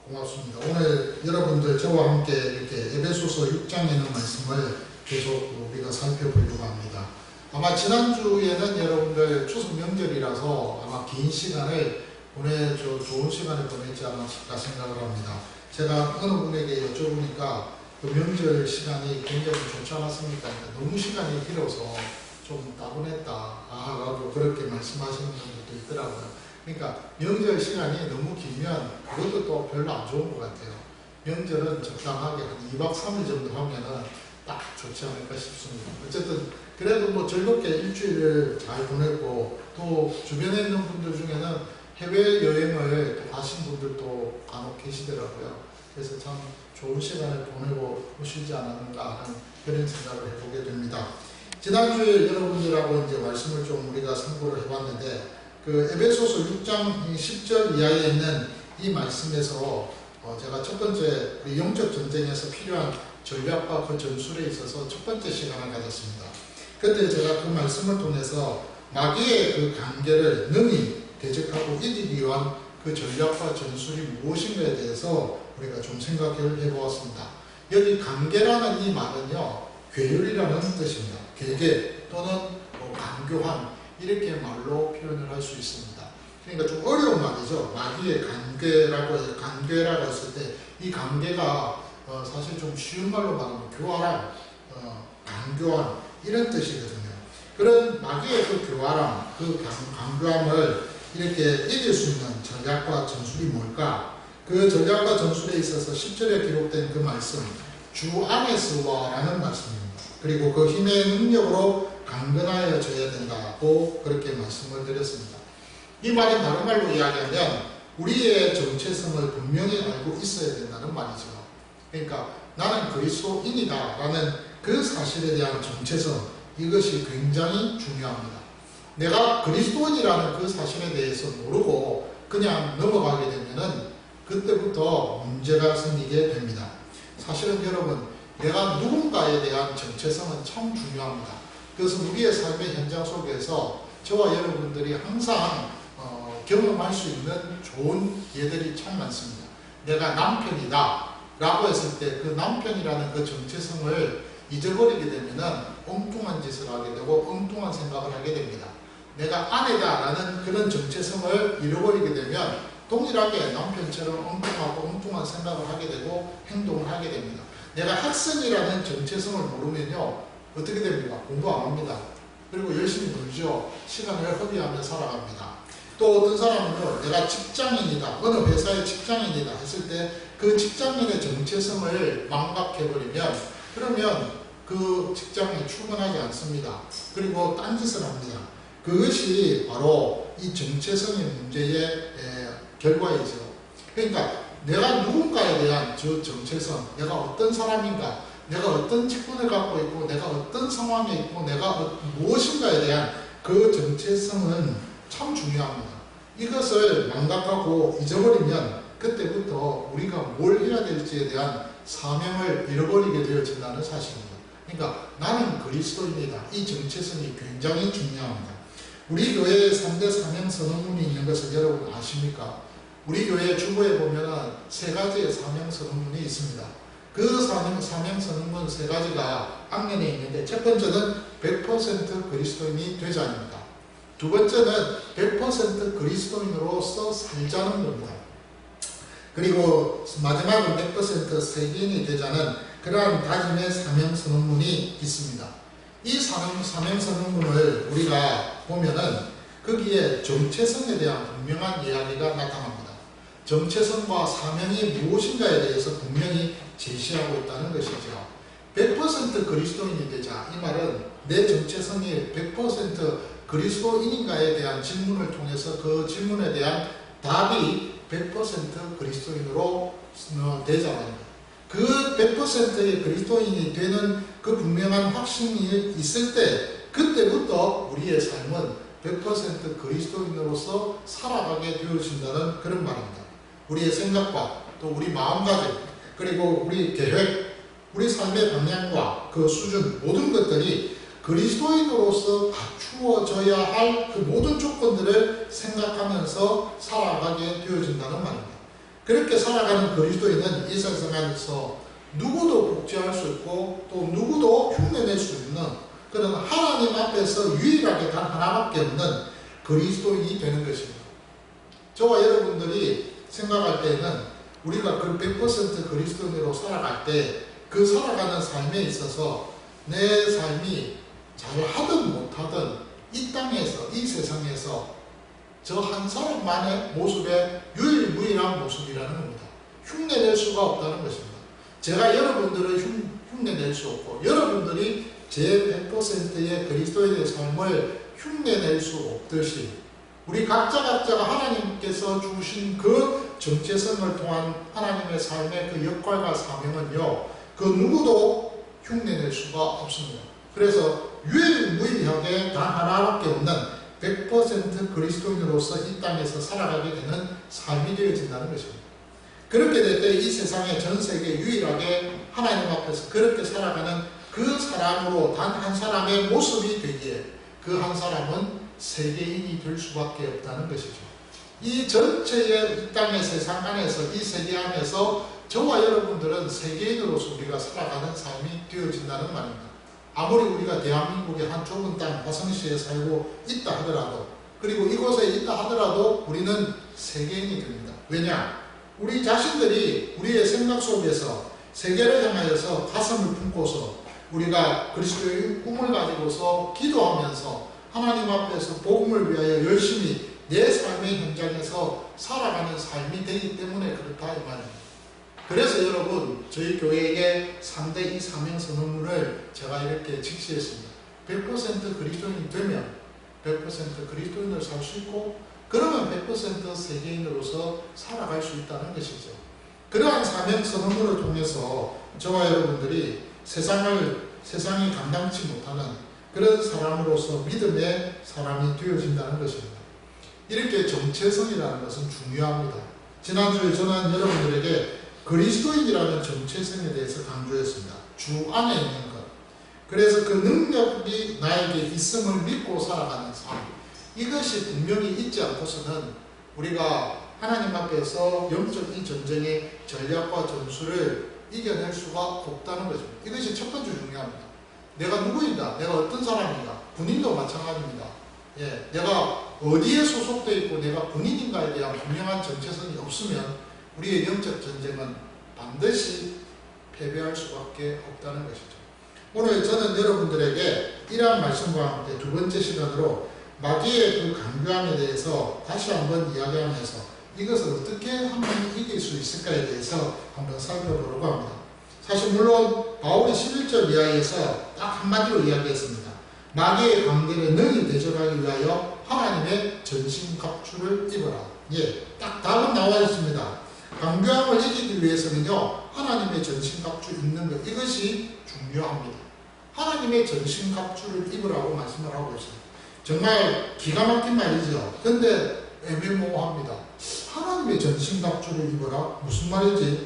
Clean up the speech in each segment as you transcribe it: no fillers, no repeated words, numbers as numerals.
고맙습니다. 오늘 여러분들 저와 함께 이렇게 에베소서 6장에 있는 말씀을 계속 우리가 살펴보려고 합니다. 아마 지난주에는 여러분들 추석 명절이라서 아마 긴 시간을 좋은 시간을 보냈지 않았을까 생각을 합니다. 제가 어느 분에게 여쭤보니까 그 명절 시간이 굉장히 좋지 않았습니까? 너무 시간이 길어서 좀 따분했다. 라고 그렇게 말씀하시는 분들도 있더라고요. 그러니까 명절 시간이 너무 길면 그것도 또 별로 안 좋은 것 같아요. 명절은 적당하게 한 2박 3일 정도 하면은 딱 좋지 않을까 싶습니다. 어쨌든 그래도 뭐 즐겁게 일주일을 잘 보내고 또 주변에 있는 분들 중에는 해외여행을 또 가신 분들도 간혹 계시더라고요. 그래서 참 좋은 시간을 보내고 오시지 않았는가 하는 그런 생각을 해보게 됩니다. 지난주에 여러분들하고 이제 말씀을 좀 우리가 참고를 해봤는데 그 에베소서 6장 10절 이하에 있는 이 말씀에서 제가 첫 번째 우리 영적 전쟁에서 필요한 전략과 그 전술에 있어서 첫 번째 시간을 가졌습니다. 그때 제가 그 말씀을 통해서 마귀의 그 관계를 능히 대적하고 이기기 위한 그 전략과 전술이 무엇인가에 대해서 우리가 좀 생각을 해보았습니다. 여기 관계라는 이 말은요, 괴율이라는 뜻입니다. 괴계 또는 간교한 이렇게 말로 표현을 할 수 있습니다. 그러니까 좀 어려운 말이죠. 마귀의 관계라고 했을 때 이 관계가 사실 좀 쉬운 말로 말하면 교활함, 간교한 이런 뜻이거든요. 그런 마귀의 그 교활함, 그 간교함을 이렇게 이길 수 있는 전략과 전술이 뭘까? 그 전략과 전술에 있어서 10절에 기록된 그 말씀, 주 안에서와라는 말씀입니다. 그리고 그 힘의 능력으로 강건하여져야 된다고 그렇게 말씀을 드렸습니다. 이 말은 다른 말로 이야기하면 우리의 정체성을 분명히 알고 있어야 된다는 말이죠. 그러니까 나는 그리스도인이다 라는 그 사실에 대한 정체성, 이것이 굉장히 중요합니다. 내가 그리스도인이라는 그 사실에 대해서 모르고 그냥 넘어가게 되면은 그때부터 문제가 생기게 됩니다. 사실은 여러분, 내가 누군가에 대한 정체성은 참 중요합니다. 그래서 우리의 삶의 현장 속에서 저와 여러분들이 항상 경험할 수 있는 좋은 예들이 참 많습니다. 내가 남편이다 라고 했을 때 그 남편이라는 그 정체성을 잊어버리게 되면 엉뚱한 짓을 하게 되고 엉뚱한 생각을 하게 됩니다. 내가 아내다 라는 그런 정체성을 잃어버리게 되면 동일하게 남편처럼 엉뚱하고 엉뚱한 생각을 하게 되고 행동을 하게 됩니다. 내가 학생이라는 정체성을 모르면요, 어떻게 됩니까? 공부 안 합니다. 그리고 열심히 놀죠. 시간을 허비하며 살아갑니다. 또 어떤 사람은요, 내가 직장인이다, 어느 회사의 직장인이다 했을 때 그 직장인의 정체성을 망각해버리면 그러면 그 직장에 출근하지 않습니다. 그리고 딴짓을 합니다. 그것이 바로 이 정체성의 문제의 결과이죠. 그러니까 내가 누군가에 대한 저 정체성, 내가 어떤 사람인가, 내가 어떤 직분을 갖고 있고 내가 어떤 상황에 있고 내가 무엇인가에 대한 그 정체성은 참 중요합니다. 이것을 망각하고 잊어버리면 그때부터 우리가 뭘 해야 될지에 대한 사명을 잃어버리게 되어진다는 사실입니다. 그러니까 나는 그리스도인이다. 이 정체성이 굉장히 중요합니다. 우리 교회에 3대 사명 선언문이 있는 것을 여러분 아십니까? 우리 교회 주보에 보면 3가지의 사명 선언문이 있습니다. 그 사명 선언문 3가지가 앞면에 있는데, 첫 번째는 100% 그리스도인이 되자입니다. 두 번째는 100% 그리스도인으로서 살자는 겁니다. 그리고 마지막은 100% 세계인이 되자는 그러한 다짐의 사명 선언문이 있습니다. 이 사명 선언문을 우리가 보면은 거기에 정체성에 대한 분명한 이야기가 나타납니다. 정체성과 사명이 무엇인가에 대해서 분명히 제시하고 있다는 것이죠. 100% 그리스도인이 되자, 이 말은 내 정체성이 100% 그리스도인인가에 대한 질문을 통해서 그 질문에 대한 답이 100% 그리스도인으로 되자는 그 100%의 그리스도인이 되는 그 분명한 확신이 있을 때 그때부터 우리의 삶은 100% 그리스도인으로서 살아가게 되어진다는 그런 말입니다. 우리의 생각과 또 우리 마음가짐, 그리고 우리 계획, 우리 삶의 방향과 그 수준, 모든 것들이 그리스도인으로서 갖추어져야 할 그 모든 조건들을 생각하면서 살아가게 되어진다는 말입니다. 그렇게 살아가는 그리스도인은 이 세상에서 누구도 복제할 수 있고 또 누구도 흉내낼 수 있는 그런 하나님 앞에서 유일하게 단 하나밖에 없는 그리스도인이 되는 것입니다. 저와 여러분들이 생각할 때는 우리가 그 100% 그리스도인으로 살아갈 때 그 살아가는 삶에 있어서 내 삶이 잘하든 못하든 이 땅에서 이 세상에서 저 한 사람만의 모습의 유일무이한 모습이라는 겁니다. 흉내낼 수가 없다는 것입니다. 제가 여러분들을 흉내낼 수 없고 여러분들이 제 100%의 그리스도인의 삶을 흉내낼 수 없듯이 우리 각자가 하나님께서 주신 그 정체성을 통한 하나님의 삶의 그 역할과 사명은요, 그 누구도 흉내낼 수가 없습니다. 그래서 유일무이하게 단 하나밖에 없는 100% 그리스도인으로서 이 땅에서 살아가게 되는 삶이 되어진다는 것입니다. 그렇게 될 때 이 세상에 전 세계 유일하게 하나님 앞에서 그렇게 살아가는 그 사람으로 단 한 사람의 모습이 되기에 그 한 사람은 세계인이 될 수밖에 없다는 것이죠. 이 전체의 이 땅의 세상 안에서 이 세계 안에서 저와 여러분들은 세계인으로서 우리가 살아가는 삶이 되어진다는 말입니다. 아무리 우리가 대한민국의 한 좁은 땅 화성시에 살고 있다 하더라도 그리고 이곳에 있다 하더라도 우리는 세계인이 됩니다. 왜냐? 우리 자신들이 우리의 생각 속에서 세계를 향하여서 가슴을 품고서 우리가 그리스도의 꿈을 가지고서 기도하면서 하나님 앞에서 복음을 위하여 열심히 내 삶의 현장에서 살아가는 삶이 되기 때문에 그렇다 이 말입니다. 그래서 여러분 저희 교회에게 3대 2 사명 선언문을 제가 이렇게 직시했습니다. 100% 그리스도인이 되면 100% 그리스도인을 살 수 있고 그러면 100% 세계인으로서 살아갈 수 있다는 것이죠. 그러한 사명 선언문을 통해서 저와 여러분들이 세상이 감당치 못하는 그런 사람으로서 믿음의 사람이 되어진다는 것입니다. 이렇게 정체성이라는 것은 중요합니다. 지난주에 저는 여러분들에게 그리스도인이라는 정체성에 대해서 강조했습니다. 주 안에 있는 것. 그래서 그 능력이 나에게 있음을 믿고 살아가는 삶. 이것이 분명히 있지 않고서는 우리가 하나님 앞에서 영적 이 전쟁의 전략과 전술을 이겨낼 수가 없다는 것입니다. 이것이 첫 번째 중요합니다. 내가 누구이다. 내가 어떤 사람인가. 군인도 마찬가지입니다. 예, 내가 어디에 소속되어 있고 내가 군인인가에 대한 분명한 정체성이 없으면 우리의 영적 전쟁은 반드시 패배할 수밖에 없다는 것이죠. 오늘 저는 여러분들에게 이러한 말씀과 함께 두 번째 시간으로 마귀의 그 강교함에 대해서 다시 한번 이야기하면서 이것을 어떻게 하면 이길 수 있을까에 대해서 한번 살펴보려고 합니다. 사실 물론 바울이 11절 이하에서 딱 한마디로 이야기했습니다. 마귀의 관계를 능히 대적하기 위하여 하나님의 전신갑주를 입어라. 예, 딱 답은 나와 있습니다. 강교함을 이기기 위해서는요, 하나님의 전신갑주 입는 것, 이것이 중요합니다. 하나님의 전신갑주를 입으라고 말씀을 하고 있습니다. 정말 기가 막힌 말이죠. 근데 애매모호합니다. 하나님의 전신갑주를 입어라? 무슨 말이지?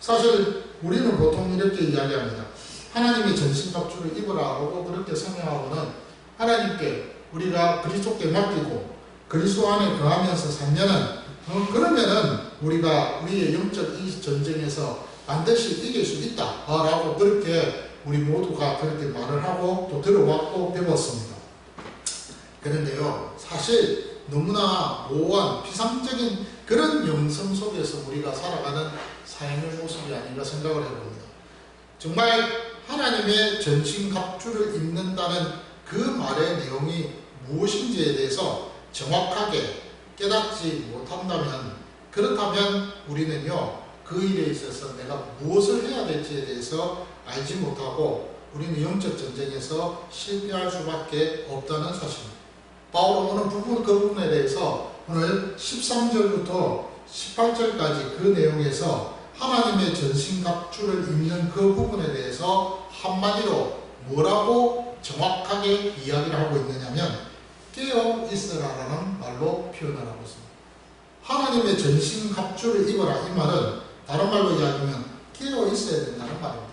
사실 우리는 보통 이렇게 이야기합니다. 하나님의 전신갑주를 입어라 하고 그렇게 설명하고는 하나님께 우리가 그리스도께 맡기고 그리스도 안에 거하면서 살면은 그러면은 우리가 우리의 영적 이 전쟁에서 반드시 이길 수 있다 라고 그렇게 우리 모두가 그렇게 말을 하고 또 들어왔고 배웠습니다. 그런데요, 사실 너무나 모호한 피상적인 그런 영성 속에서 우리가 살아가는 삶의 모습이 아닌가 생각을 해봅니다. 정말 하나님의 전신갑주를 입는다는 그 말의 내용이 무엇인지에 대해서 정확하게 깨닫지 못한다면, 그렇다면 우리는요, 그 일에 있어서 내가 무엇을 해야 될지에 대해서 알지 못하고 우리는 영적 전쟁에서 실패할 수밖에 없다는 사실입니다. 바울은 오늘 그 부분에 대해서 오늘 13절부터 18절까지 그 내용에서 하나님의 전신갑주를 입는 그 부분에 대해서 한마디로 뭐라고 정확하게 이야기를 하고 있느냐면 깨어 있으라라는 말로 표현을 하고 있습니다. 하나님의 전신갑주를 입어라, 이 말은 다른 말로 이야기하면 깨어 있어야 된다는 말입니다.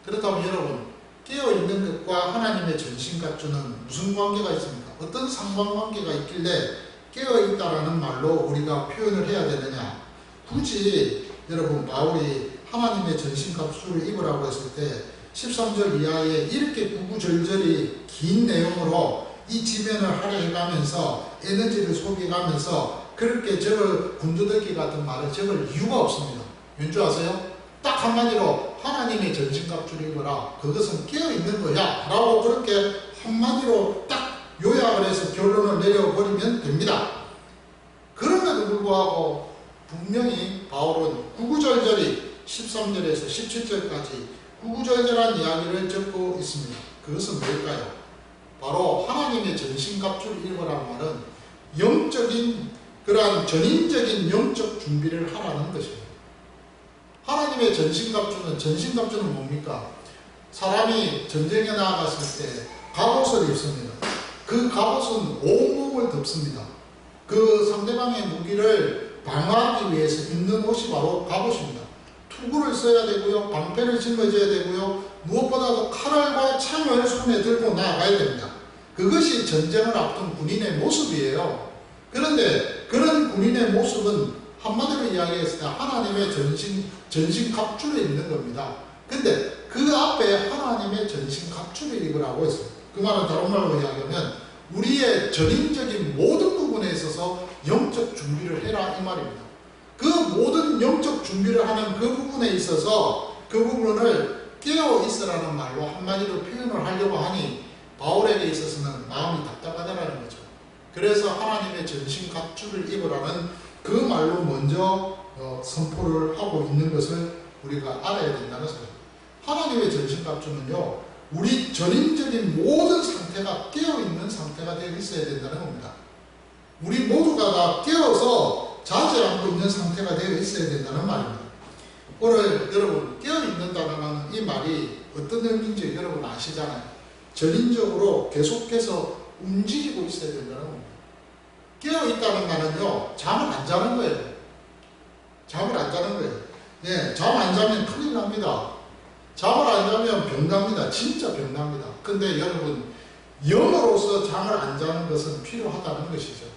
그렇다면 여러분, 깨어 있는 것과 하나님의 전신갑주는 무슨 관계가 있습니까? 어떤 상관관계가 있길래 깨어 있다라는 말로 우리가 표현을 해야 되느냐? 굳이 여러분 바울이 하나님의 전신갑주를 입으라고 했을 때 13절 이하에 이렇게 구구절절히 긴 내용으로 이 지면을 할애해가면서 에너지를 소비해가면서 그렇게 적을 군두더기 같은 말을 적을 이유가 없습니다. 왠지 아세요? 딱 한마디로 하나님의 전신갑주를 입어라. 그것은 깨어있는 거야 라고 그렇게 한마디로 딱 요약을 해서 결론을 내려버리면 됩니다. 그럼에도 불구하고 분명히 바울은 구구절절히 13절에서 17절까지 구구절절한 이야기를 적고 있습니다. 그것은 뭘까요? 바로 하나님의 전신갑주를 입으라는 말은 영적인 그러한 전인적인 영적 준비를 하라는 것입니다. 하나님의 전신갑주는 뭡니까? 사람이 전쟁에 나아갔을 때 갑옷을 입습니다. 그 갑옷은 온몸을 덮습니다. 그 상대방의 무기를 방어하기 위해서 입는 옷이 바로 갑옷입니다. 투구를 써야 되고요. 방패를 짊어져야 되고요. 무엇보다도 칼과 창을 손에 들고 나아가야 됩니다. 그것이 전쟁을 앞둔 군인의 모습이에요. 그런데 그런 군인의 모습은 한마디로 이야기했을 때 하나님의 전신 갑주를 입는 겁니다. 근데 그 앞에 하나님의 전신 갑주를 입으라고 했어요. 그 말은 다른 말로 이야기하면 우리의 전인적인 모든 부분에 있어서 영적 준비를 해라 이 말입니다. 그 모든 영적 준비를 하는 그 부분에 있어서 그 부분을 깨어 있으라는 말로 한마디로 표현을 하려고 하니 바울에게 있어서는 마음이 답답하다는 거죠. 그래서 하나님의 전신 갑주를 입으라는 그 말로 먼저 선포를 하고 있는 것을 우리가 알아야 된다는 것입니다. 하나님의 전신 갑주는요, 우리 전인적인 모든 상태가 깨어있는 상태가 되어 있어야 된다는 겁니다. 우리 모두가 다 깨어서 자지 않고 있는 상태가 되어 있어야 된다는 말입니다. 오늘 여러분 깨어있는다는 이 말이 어떤 의미인지 여러분 아시잖아요. 전인적으로 계속해서 움직이고 있어야 된다는 겁니다. 깨어있다는 말은요, 잠을 안 자는 거예요. 잠을 안 자는 거예요. 예, 잠 안 자면 큰일 납니다. 잠을 안 자면 병납니다. 진짜 병납니다. 근데 여러분, 영으로서 잠을 안 자는 것은 필요하다는 것이죠.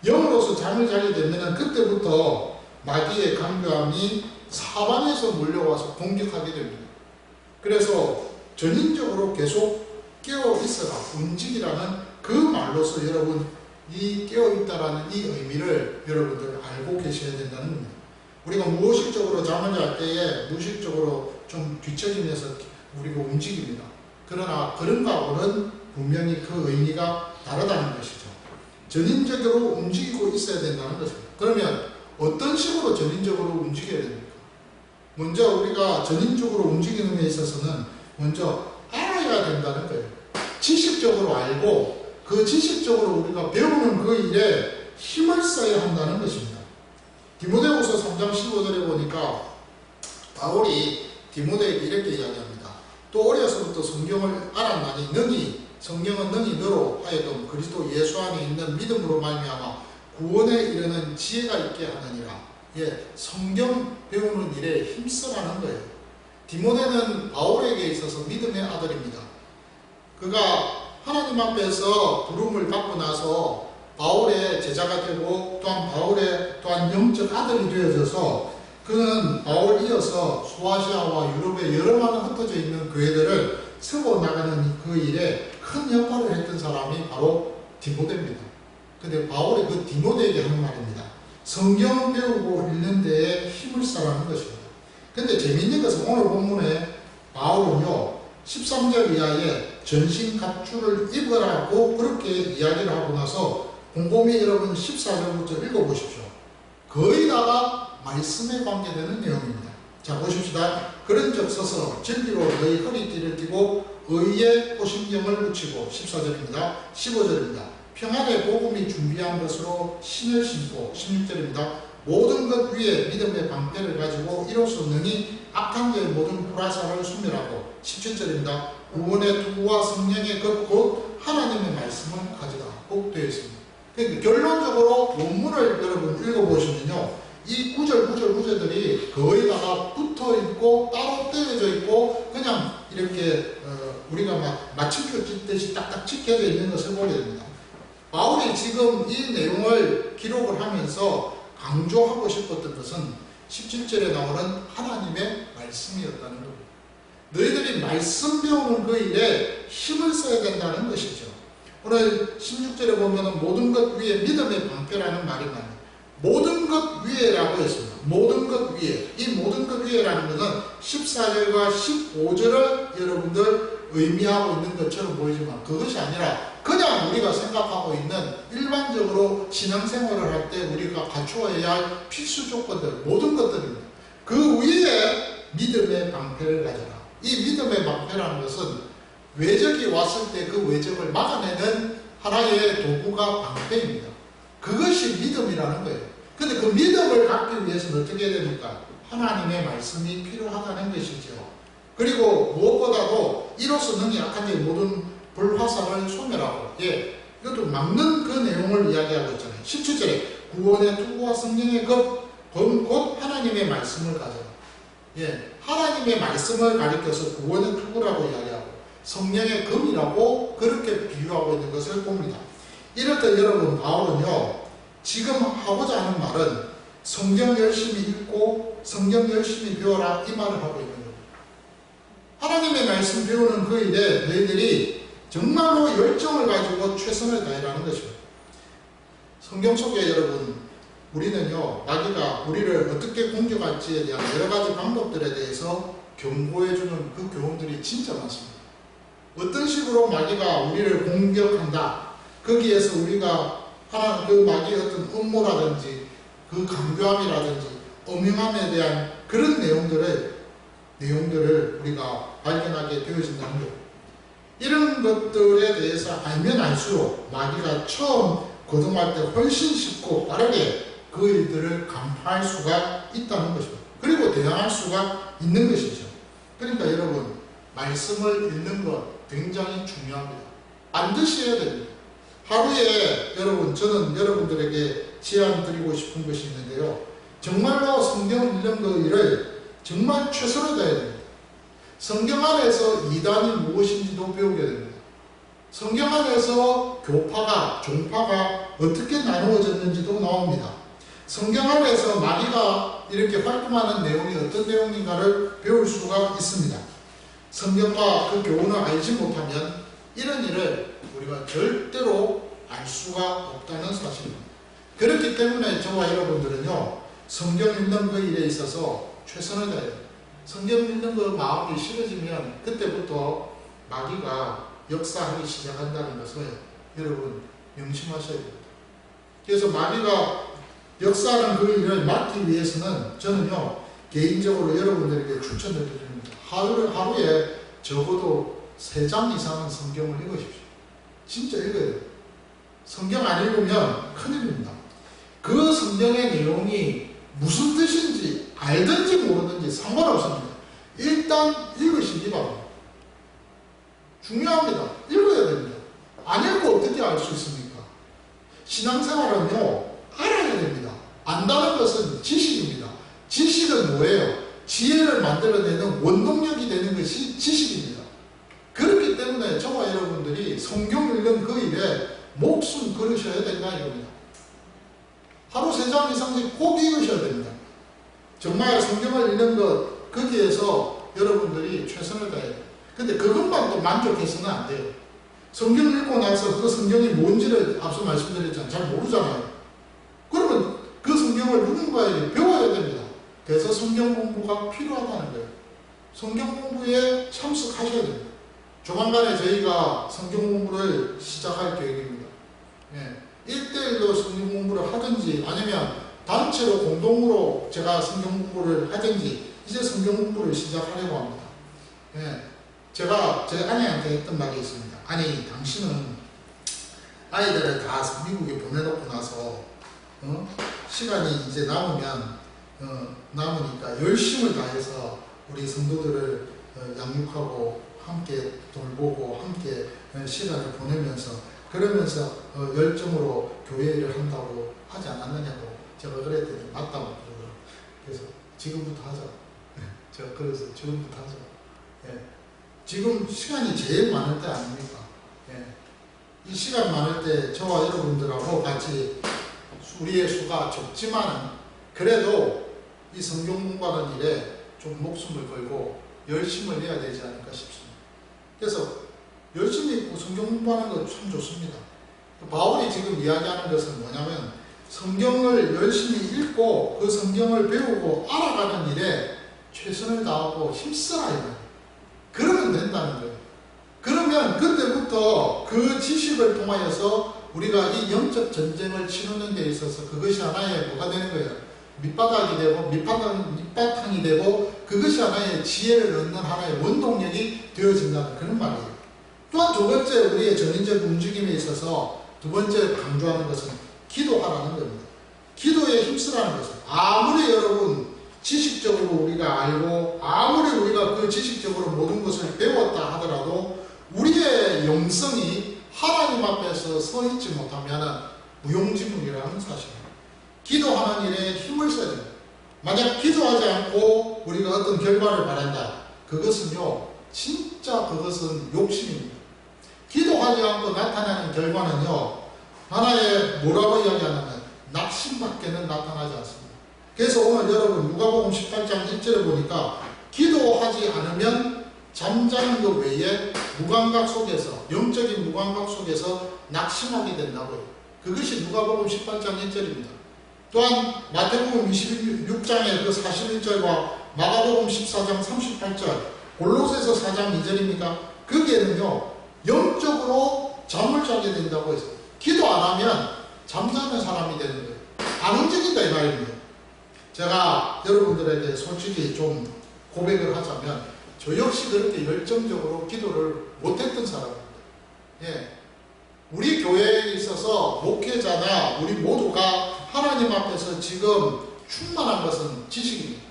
영으로서 잠을 자게 되면 그때부터 마귀의 강교함이 사방에서 몰려와서 공격하게 됩니다. 그래서 전인적으로 계속 깨어 있어라, 움직이라는 그 말로서 여러분 이 깨어있다라는 이 의미를 여러분들 알고 계셔야 된다는 겁니다. 우리가 무의식적으로 잠을 잘 때에 무의식적으로 좀 뒤척이면서 우리가 움직입니다. 그러나 그런 거하고는 분명히 그 의미가 다르다는 것이죠. 전인적으로 움직이고 있어야 된다는 것입니다. 그러면 어떤 식으로 전인적으로 움직여야 됩니까? 먼저 우리가 전인적으로 움직이는 데 있어서는 먼저 알아야 된다는 거예요. 지식적으로 알고 그 지식적으로 우리가 배우는 그 일에 힘을 써야 한다는 것입니다. 디모데후서 3장 15절에 보니까 바울이 디모데에게 이렇게 이야기합니다. 또 어려서부터 성경을 알았나니 성경은 능히 너로 하여금 그리스도 예수 안에 있는 믿음으로 말미암아 구원에 이르는 지혜가 있게 하느니라. 예, 성경 배우는 일에 힘쓰라는 거예요. 디모데는 바울에게 있어서 믿음의 아들입니다. 그가 하나님 앞에서 부름을 받고 나서 바울의 제자가 되고 또한 영적 아들이 되어져서 그는 바울 이어서 소아시아와 유럽에 여러 많은 흩어져 있는 교회들을 세워 나가는 그 일에 큰 역할을 했던 사람이 바로 디모데입니다. 근데 바울이 그 디모데에게 하는 말입니다. 성경 배우고 읽는 데에 힘을 써라는 것입니다. 근데 재미있는 것은 오늘 본문에 바울은요 13절 이하에 전신갑주를 입으라고 그렇게 이야기를 하고 나서 곰곰이 여러분 14절부터 읽어보십시오. 거의 다가 말씀에 관계되는 내용입니다. 자 보십시다. 그런즉 서서 진리로 너희 허리띠를 띠고 의의 호심경을 붙이고 14절입니다. 15절입니다. 평안의 복음이 준비한 것으로 신을 신고 16절입니다. 모든 것 위에 믿음의 방패를 가지고 이로써 능히 악한 자의 모든 불화살을 소멸하고 17절입니다. 구원의 투구와 성령의 것 곧 하나님의 말씀을 가져다 꼭 되어 있습니다. 그러니까 결론적으로 본문을 여러분 읽어보시면요 이 구절들이 거의 다가 붙어있고 따로 떼어져 있고 그냥 이렇게 우리가 막 마침표 찍듯이 딱딱 찍혀져 있는 것을 보게 됩니다. 바울이 지금 이 내용을 기록을 하면서 강조하고 싶었던 것은 17절에 나오는 하나님의 말씀이었다는 겁니다. 너희들이 말씀 배우는 그 일에 힘을 써야 된다는 것이죠. 오늘 16절에 보면 모든 것 위에 믿음의 방패라는 말이 나옵니다. 모든 것 위에라고 했습니다. 모든 것 위에. 이 모든 것 위에라는 것은 14절과 15절을 여러분들 의미하고 있는 것처럼 보이지만 그것이 아니라 그냥 우리가 생각하고 있는 일반적으로 신앙생활을 할 때 우리가 갖추어야 할 필수 조건들, 모든 것들입니다. 그 위에 믿음의 방패를 가져라. 이 믿음의 방패라는 것은 외적이 왔을 때 그 외적을 막아내는 하나의 도구가 방패입니다. 그것이 믿음이라는 거예요. 근데 그 믿음을 갖기 위해서는 어떻게 해야 됩니까? 하나님의 말씀이 필요하다는 것이죠. 그리고 무엇보다도 이로써 능히 약한 자 모든 불화살을 소멸하고, 이것도 막는 그 내용을 이야기하고 있잖아요. 17절에 구원의 투구와 성령의 곧 하나님의 말씀을 가져라. 하나님의 말씀을 가리켜서 구원의 투구라고 이야기하고 성령의 검이라고 그렇게 비유하고 있는 것을 봅니다. 이럴 때 여러분 바울은요, 지금 하고자 하는 말은 성경 열심히 읽고 성경 열심히 배워라 이 말을 하고 있는 겁니다. 하나님의 말씀 배우는 그 일에 너희들이 정말로 열정을 가지고 최선을 다해라는 것입니다. 성경 속에 여러분 우리는요, 마귀가 우리를 어떻게 공격할지에 대한 여러 가지 방법들에 대해서 경고해주는 그 교훈들이 진짜 많습니다. 어떤 식으로 마귀가 우리를 공격한다. 거기에서 우리가 그 마귀의 어떤 음모라든지 그 강교함이라든지 엄명함에 대한 그런 내용들을 우리가 발견하게 되어진다는 것. 이런 것들에 대해서 알면 알수록 마귀가 처음 거듭할 때 훨씬 쉽고 빠르게 그 일들을 간파할 수가 있다는 것입니다. 그리고 대항할 수가 있는 것이죠. 그러니까 여러분, 말씀을 읽는 것 굉장히 중요합니다. 반드시 해야 됩니다. 하루에 여러분, 저는 여러분들에게 제안 드리고 싶은 것이 있는데요. 정말로 성경 읽는 그 일을 정말 최선을 다해야 됩니다. 성경 안에서 이단이 무엇인지도 배우게 됩니다. 성경 안에서 교파가, 종파가 어떻게 나누어졌는지도 나옵니다. 성경 안에서 마귀가 이렇게 활동하는 내용이 어떤 내용인가를 배울 수가 있습니다. 성경과 그 교훈을 알지 못하면 이런 일을 우리가 절대로 알 수가 없다는 사실입니다. 그렇기 때문에 저와 여러분들은요, 성경 읽는 그 일에 있어서 최선을 다해요. 성경 읽는 그 마음이 싫어지면 그때부터 마귀가 역사하기 시작한다는 것을 여러분 명심하셔야 됩니다. 그래서 마귀가 역사하는 그 일을 막기 위해서는 저는요, 개인적으로 여러분들에게 추천을 드립니다. 하루에 적어도 3장 이상은 성경을 읽으십시오. 진짜 읽어야 돼요. 성경 안 읽으면 큰일입니다. 그 성경의 내용이 무슨 뜻인지 알든지 모르든지 상관없습니다. 일단 읽으시기 바랍니다. 중요합니다. 읽어야 됩니다. 안 읽고 어떻게 알 수 있습니까? 신앙생활은요, 알아야 됩니다. 안다는 것은 지식입니다. 지식은 뭐예요? 지혜를 만들어내는 원동력이 되는 것이 지식입니다. 그렇기 때문에 저와 여러분들이 성경 읽는 그 일에 목숨 걸으셔야 된다 이겁니다. 하루 3장 이상씩 꼭 읽으셔야 됩니다. 정말 성경을 읽는 것, 거기에서 여러분들이 최선을 다해야 돼요. 근데 그것만 또 만족해서는 안 돼요. 성경 읽고 나서 그 성경이 뭔지를 앞서 말씀드렸잖아요. 잘 모르잖아요. 그러면 그 성경을 누군가에게 배워야 됩니다. 그래서 성경 공부가 필요하다는 거예요. 성경 공부에 참석하셔야 됩니다. 조만간에 저희가 성경 공부를 시작할 계획입니다. 1대1로 성경 공부를 하든지 아니면 단체로 공동으로 제가 성경 공부를 하든지 이제 성경 공부를 시작하려고 합니다. 제가 제 아내한테 했던 말이 있습니다. 아니, 당신은 아이들을 다 미국에 보내놓고 나서 시간이 이제 남으니까 열심을 다해서 우리 성도들을 양육하고 함께 돌보고 함께 시간을 보내면서 그러면서 열정으로 교회 일을 한다고 하지 않았느냐고 제가 그랬더니 맞다고 그러더라고요. 그래서 지금부터 하자. 제가 그래서 지금부터 하자. 지금 시간이 제일 많을 때 아닙니까? 이 시간 많을 때 저와 여러분들하고 같이 우리의 수가 적지만은 그래도 이 성경 공부하는 일에 좀 목숨을 걸고 열심을 해야 되지 않을까 싶습니다. 그래서 열심히 성경 공부하는 건 참 좋습니다. 바울이 지금 이야기하는 것은 뭐냐면 성경을 열심히 읽고 그 성경을 배우고 알아가는 일에 최선을 다하고 힘쓰라 이거예요. 그러면 된다는 거예요. 그러면 그때부터 그 지식을 통하여서 우리가 이 영적 전쟁을 치르는 데 있어서 그것이 하나의 뭐가 되는 거예요. 밑바닥이 되고 밑바탕이 되고 그것이 하나의 지혜를 얻는 하나의 원동력이 되어진다는 그런 말이에요. 또한 두 번째 우리의 전인적 움직임에 있어서 두 번째 강조하는 것은 기도하라는 겁니다. 기도에 힘쓰라는 것은 아무리 여러분 지식적으로 우리가 알고 아무리 우리가 그 지식적으로 모든 것을 배웠다 하더라도 우리의 영성이 하나님 앞에서 서 있지 못하면 무용지물이라는 사실입니다. 기도하는 일에 힘을 써야 됩니다. 만약 기도하지 않고 우리가 어떤 결과를 바란다. 그것은요, 진짜 그것은 욕심입니다. 기도하지 않고 나타나는 결과는요, 하나의 뭐라고 이야기하냐면 낙심밖에는 나타나지 않습니다. 그래서 오늘 여러분 누가복음 18장 1절에 보니까 기도하지 않으면 잠자는 것 외에 무감각 속에서 영적인 무감각 속에서 낙심하게 된다고요. 그것이 누가복음 18장 1절입니다. 또한 마태복음 26장의 그 41절과 마가복음 14장 38절 골로새서 4장 2절입니까? 거기에는요 영적으로 잠을 자게 된다고 해서 기도 안 하면 잠자는 사람이 되는 거예요. 안 움직인다 이 말입니다. 제가 여러분들에게 솔직히 좀 고백을 하자면 저 역시 그렇게 열정적으로 기도를 못했던 사람입니다. 예. 우리 교회에 있어서 목회자나 우리 모두가 하나님 앞에서 지금 충만한 것은 지식입니다.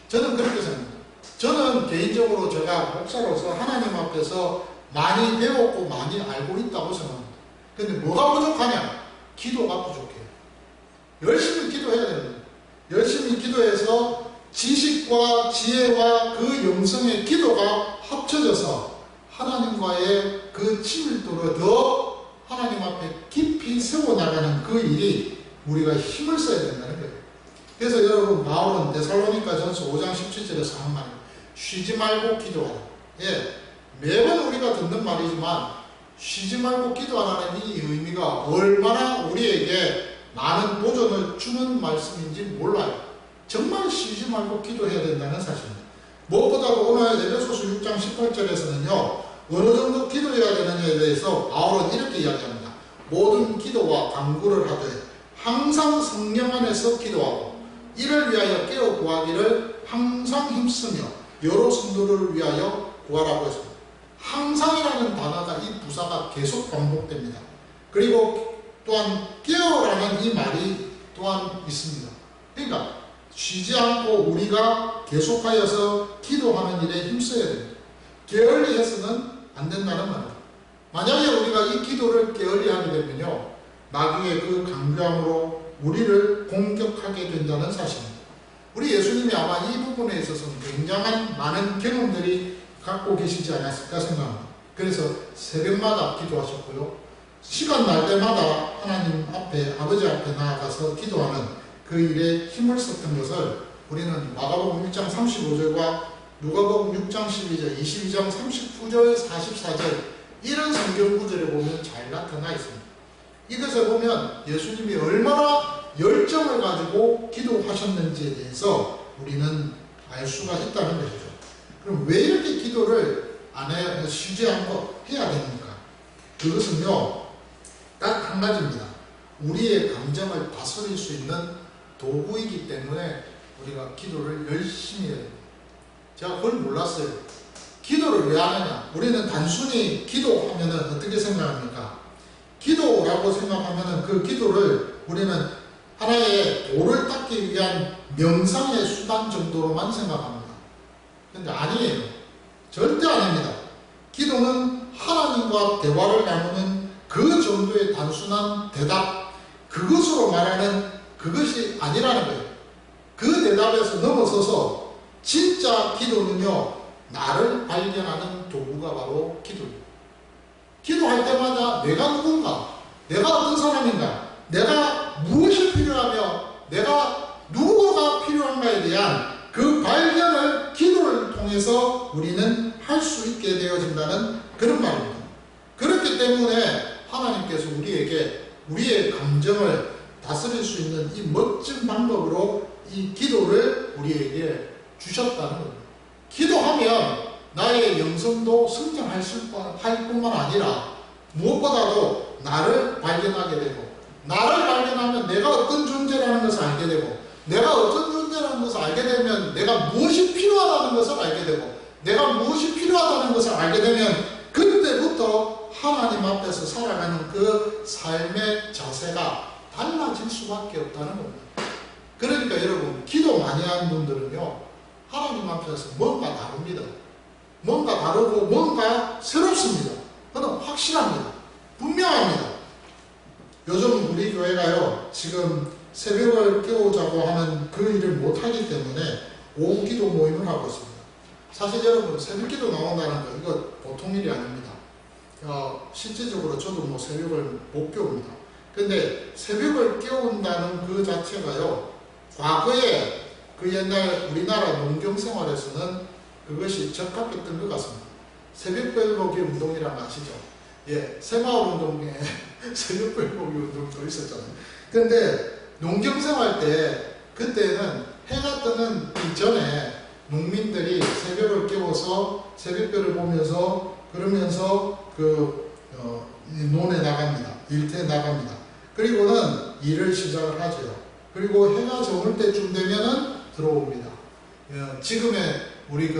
저는 그렇게 생각합니다. 저는 개인적으로 제가 목사로서 하나님 앞에서 많이 배웠고 많이 알고 있다고 생각합니다. 근데 뭐가 부족하냐? 기도가 부족해요. 열심히 기도해야 됩니다. 열심히 기도해서 지식과 지혜와 그 영성의 기도가 합쳐져서 하나님과의 그 친밀도를 더 하나님 앞에 깊이 세워나가는 그 일이 우리가 힘을 써야 된다는 거예요. 그래서 여러분 바울은 데살로니가전서 5장 17절에서 한 말, 쉬지 말고 기도하라. 예, 매번 우리가 듣는 말이지만 쉬지 말고 기도하라는 이 의미가 얼마나 우리에게 많은 도전을 주는 말씀인지 몰라요. 정말 쉬지 말고 기도해야 된다는 사실입니다. 무엇보다도 오늘 에베소서 6장 18절에서는요 어느 정도 기도해야 되느냐에 대해서 바울은 이렇게 이야기합니다. 모든 기도와 간구를 하되 항상 성령 안에서 기도하고 이를 위하여 깨어 구하기를 항상 힘쓰며 여러 성도를 위하여 구하라고 했습니다. 항상이라는 단어가 이 부사가 계속 반복됩니다. 그리고 또한 깨어라는 이 말이 또한 있습니다. 그러니까 쉬지 않고 우리가 계속하여서 기도하는 일에 힘써야 됩니다. 게을리해서는 안 된다는 말입니다. 만약에 우리가 이 기도를 게을리하게 되면요 나중에 그 강교함으로 우리를 공격하게 된다는 사실입니다. 우리 예수님이 아마 이 부분에 있어서는 굉장한 많은 경험들이 갖고 계시지 않았을까 생각합니다. 그래서 새벽마다 기도하셨고요. 시간 날 때마다 하나님 앞에 아버지 앞에 나아가서 기도하는 그 일에 힘을 썼던 것을 우리는 마가복음 1장 35절과 누가복음 6장 12절, 22장 39절, 44절 이런 성경 구절에 보면 잘 나타나 있습니다. 이것을 보면 예수님이 얼마나 열정을 가지고 기도하셨는지에 대해서 우리는 알 수가 있다는 것이죠. 그럼 왜 이렇게 기도를 안 해, 쉬지 않고 해야 됩니까? 그것은요 딱 한 가지입니다. 우리의 감정을 다스릴 수 있는 도구이기 때문에 우리가 기도를 열심히 해야 됩니다. 제가 그걸 몰랐어요. 기도를 왜 하느냐? 우리는 단순히 기도하면 어떻게 생각합니까? 기도라고 생각하면 그 기도를 우리는 하나의 도를 닦기 위한 명상의 수단 정도로만 생각합니다. 근데 아니에요. 절대 아닙니다. 기도는 하나님과 대화를 나누는 그 정도의 단순한 대답, 그것으로 말하는 그것이 아니라는 거예요. 그 대답에서 넘어서서 진짜 기도는요 나를 발견하는 도구가 바로 기도입니다. 기도할 때마다 내가 누군가, 내가 어떤 사람인가, 내가 무엇이 필요하고 내가 누구가 필요한가에 대한 그 발견을 기도를 통해서 우리는 할 수 있게 되어진다는 그런 말입니다. 그렇기 때문에 하나님께서 우리에게 우리의 감정을 다스릴 수 있는 이 멋진 방법으로 이 기도를 우리에게 주셨다는 겁니다. 기도하면 나의 영성도 성장할 뿐만 아니라 무엇보다도 나를 발견하게 되고, 나를 발견하면 내가 어떤 존재라는 것을 알게 되고, 내가 어떤 존재라는 것을 알게 되면 내가 무엇이 필요하다는 것을 알게 되고, 내가 무엇이 필요하다는 것을 알게 되면 그때부터 하나님 앞에서 살아가는 그 삶의 자세가 달라질 수밖에 없다는 겁니다. 그러니까 여러분, 기도 많이 하는 분들은요, 하나님 앞에서 뭔가 다릅니다. 뭔가 다르고 뭔가 새롭습니다. 그건 확실합니다. 분명합니다. 요즘 우리 교회가요, 지금 새벽을 깨우자고 하는 그 일을 못하기 때문에 오후 기도 모임을 하고 있습니다. 사실 여러분, 새벽 기도 나온다는 거 이거 보통 일이 아닙니다. 실제적으로 저도 뭐 새벽을 못 깨웁니다. 근데 새벽을 깨운다는 그 자체가요, 과거에 그 옛날 우리나라 농경 생활에서는 그것이 적합했던 것 같습니다. 새벽별보기 운동이란 거 아시죠? 예, 새마을 운동에 새벽별보기 운동도 있었잖아요. 근데 농경 생활 때 그때는 해가 뜨는 이전에 농민들이 새벽을 깨워서 새벽별을 보면서 그러면서 논에 나갑니다. 일터에 나갑니다. 그리고는 일을 시작을 하죠. 그리고 해가 저물 때쯤 되면은 들어옵니다. 지금의 우리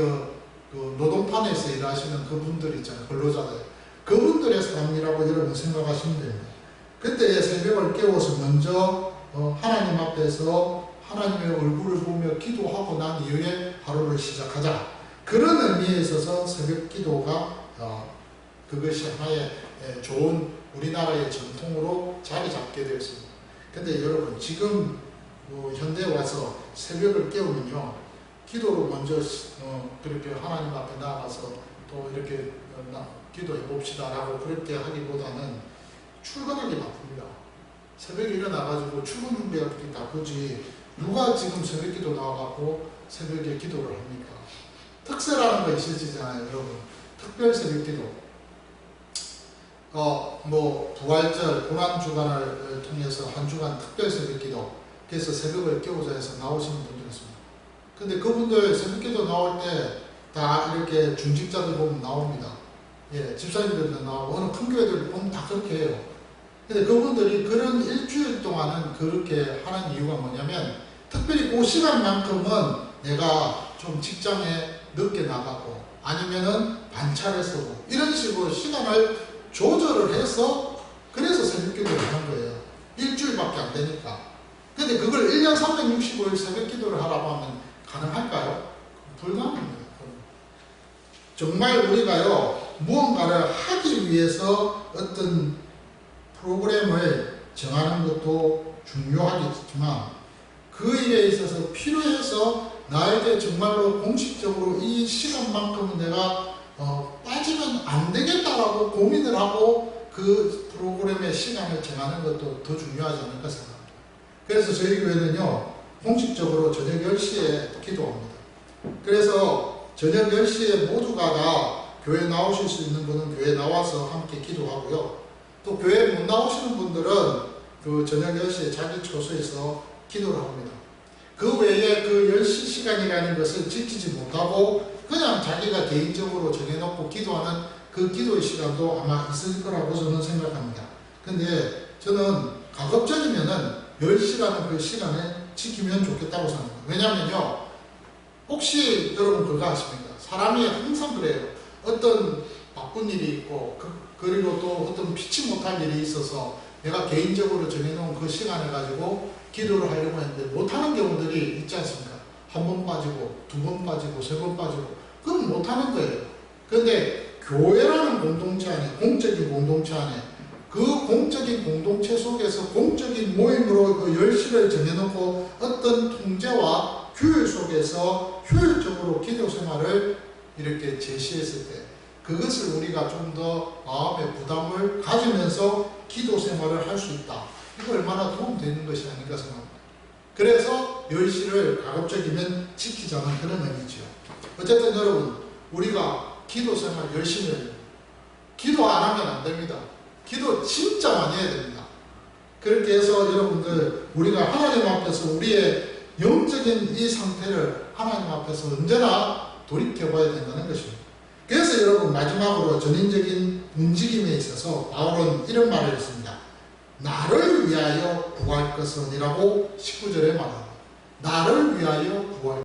노동판에서 일하시는 그분들 있잖아요. 근로자들. 그분들의 삶이라고 여러분 생각하시면 됩니다. 그때 새벽을 깨워서 먼저 하나님 앞에서 하나님의 얼굴을 보며 기도하고 난 이후에 하루를 시작하자. 그런 의미에 있어서 새벽 기도가 그것이 하나의 좋은 우리나라의 전통으로 자리 잡게 되었습니다. 근데 여러분, 지금 현대에 와서 새벽을 깨우면요, 기도로 먼저 그렇게 하나님 앞에 나아가서 또 이렇게 기도해 봅시다 라고 그렇게 하기보다는 출근하기 바쁩니다. 새벽에 일어나가지고 출근 준비하기 바쁘지, 누가 지금 새벽 기도 나와갖고 새벽에 기도를 합니까? 특세라는 거 있으시잖아요, 여러분. 특별 새벽 기도. 부활절, 고난주간을 통해서 한 주간 특별 새벽 기도, 그래서 새벽을 깨우자 해서 나오시는 분들이 있습니다. 근데 그분들 새벽 기도 나올 때 다 이렇게 중직자들 보면 나옵니다. 예, 집사님들도 나오고, 어느 큰 교회들 보면 다 그렇게 해요. 근데 그분들이 그런 일주일 동안은 그렇게 하는 이유가 뭐냐면, 특별히 그 시간만큼은 내가 좀 직장에 늦게 나가고, 아니면은 반차를 쓰고, 이런 식으로 시간을 조절을 해서, 그래서 새벽 기도를 하는 거예요. 일주일밖에 안 되니까. 근데 그걸 1년 365일 새벽 기도를 하라고 하면 가능할까요? 불가능합니다. 정말 우리가요, 무언가를 하기 위해서 어떤 프로그램을 정하는 것도 중요하겠지만, 그 일에 있어서 필요해서 나에게 정말로 공식적으로 이 시간만큼은 내가 빠지면 안 되겠다라고 고민을 하고 그 프로그램의 시간을 정하는 것도 더 중요하지 않을까 생각합니다. 그래서 저희 교회는요, 공식적으로 저녁 10시에 기도합니다. 그래서 저녁 10시에 모두가 다 교회 나오실 수 있는 분은 교회 나와서 함께 기도하고요. 또 교회 못 나오시는 분들은 그 저녁 10시에 자기 처소에서 기도를 합니다. 그 외에 그 10시 시간이라는 것을 지키지 못하고 그냥 자기가 개인적으로 정해놓고 기도하는 그 기도의 시간도 아마 있을 거라고 저는 생각합니다. 근데 저는 가급적이면은 10시라는 그 시간을 지키면 좋겠다고 생각합니다. 왜냐면요, 혹시 여러분 그거 아십니까? 사람이 항상 그래요. 어떤 바쁜 일이 있고 그리고 또 어떤 피치 못할 일이 있어서 내가 개인적으로 정해놓은 그 시간을 가지고 기도를 하려고 했는데 못하는 경우들이 있지 않습니까? 한 번 빠지고, 두 번 빠지고, 세 번 빠지고, 그건 못하는 거예요. 그런데 교회라는 공동체 안에, 공적인 공동체 안에, 그 공적인 공동체 속에서 공적인 모임으로 그 10시를 정해놓고 어떤 통제와 규율 속에서 효율적으로 기도 생활을 이렇게 제시했을 때, 그것을 우리가 좀 더 마음의 부담을 가지면서 기도 생활을 할 수 있다. 이거 얼마나 도움되는 것이 아닌가 생각합니다. 그래서 10시를 가급적이면 지키자는 그런 의미죠. 어쨌든 여러분, 우리가 기도 생활 열심히 해요. 기도 안 하면 안 됩니다. 기도 진짜 많이 해야 됩니다. 그렇게 해서 여러분들, 우리가 하나님 앞에서 우리의 영적인 이 상태를 하나님 앞에서 언제나 돌이켜봐야 된다는 것입니다. 그래서 여러분, 마지막으로 전인적인 움직임에 있어서 바울은 이런 말을 했습니다. 나를 위하여 구할 것은 이라고 19절에 말합니다. 나를 위하여 구할